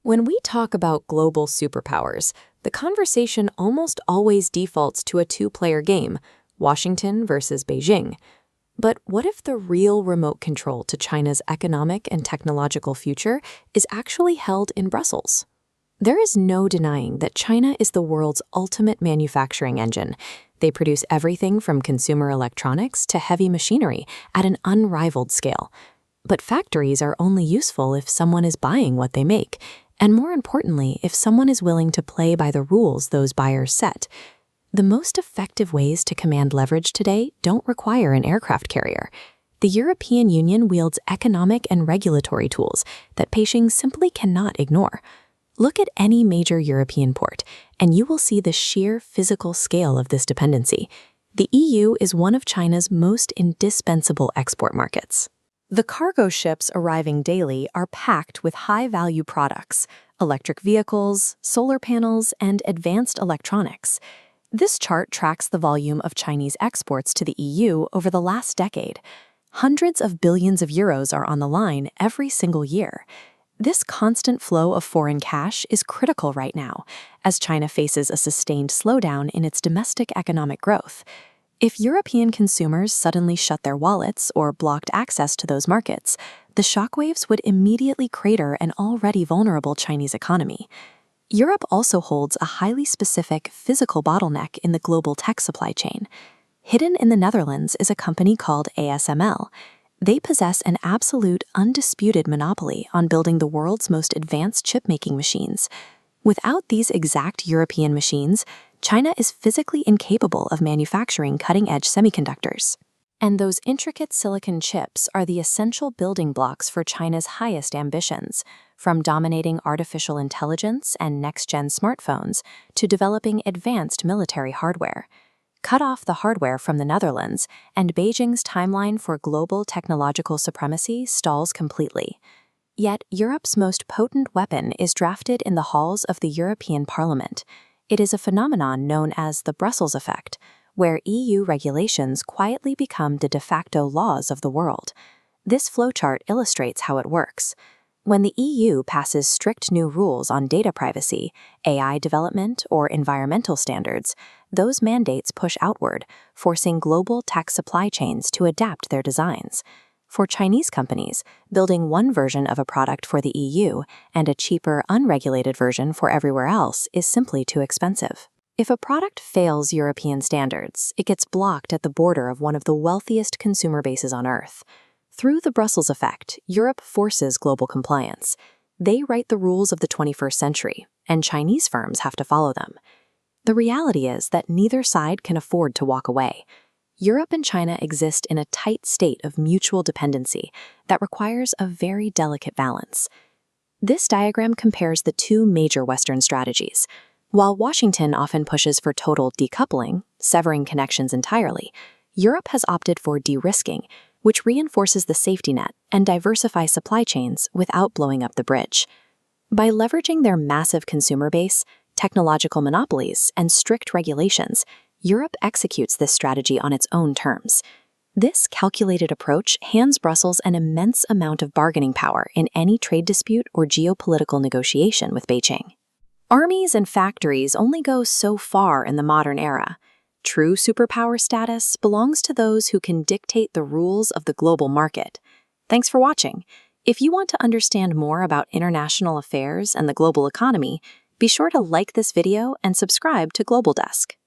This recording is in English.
When we talk about global superpowers, the conversation almost always defaults to a two-player game, Washington versus Beijing. But what if the real remote control to China's economic and technological future is actually held in Brussels? There is no denying that China is the world's ultimate manufacturing engine. They produce everything from consumer electronics to heavy machinery at an unrivaled scale. But factories are only useful if someone is buying what they make, and more importantly, if someone is willing to play by the rules those buyers set. The most effective ways to command leverage today don't require an aircraft carrier. The European Union wields economic and regulatory tools that Beijing simply cannot ignore. Look at any major European port, and you will see the sheer physical scale of this dependency. The EU is one of China's most indispensable export markets. The cargo ships arriving daily are packed with high-value products, electric vehicles, solar panels, and advanced electronics. This chart tracks the volume of Chinese exports to the EU over the last decade. Hundreds of billions of euros are on the line every single year. This constant flow of foreign cash is critical right now, as China faces a sustained slowdown in its domestic economic growth. If European consumers suddenly shut their wallets or blocked access to those markets, the shockwaves would immediately crater an already vulnerable Chinese economy. Europe also holds a highly specific physical bottleneck in the global tech supply chain. Hidden in the Netherlands is a company called ASML. They possess an absolute, undisputed monopoly on building the world's most advanced chip-making machines. Without these exact European machines, China is physically incapable of manufacturing cutting-edge semiconductors. And those intricate silicon chips are the essential building blocks for China's highest ambitions, from dominating artificial intelligence and next-gen smartphones to developing advanced military hardware. Cut off the hardware from the Netherlands, and Beijing's timeline for global technological supremacy stalls completely. Yet, Europe's most potent weapon is drafted in the halls of the European Parliament. It is a phenomenon known as the Brussels effect, where EU regulations quietly become the de facto laws of the world. This flowchart illustrates how it works. When the EU passes strict new rules on data privacy, AI development, or environmental standards, those mandates push outward, forcing global tech supply chains to adapt their designs. For Chinese companies, building one version of a product for the EU and a cheaper, unregulated version for everywhere else is simply too expensive. If a product fails European standards, it gets blocked at the border of one of the wealthiest consumer bases on Earth. Through the Brussels effect, Europe forces global compliance. They write the rules of the 21st century, and Chinese firms have to follow them. The reality is that neither side can afford to walk away. Europe and China exist in a tight state of mutual dependency that requires a very delicate balance. This diagram compares the two major Western strategies. While Washington often pushes for total decoupling, severing connections entirely, Europe has opted for de-risking, which reinforces the safety net and diversifies supply chains without blowing up the bridge. By leveraging their massive consumer base, technological monopolies, and strict regulations, Europe executes this strategy on its own terms. This calculated approach hands Brussels an immense amount of bargaining power in any trade dispute or geopolitical negotiation with Beijing. Armies and factories only go so far in the modern era. True superpower status belongs to those who can dictate the rules of the global market. Thanks for watching. If you want to understand more about international affairs and the global economy, be sure to like this video and subscribe to Global Desk.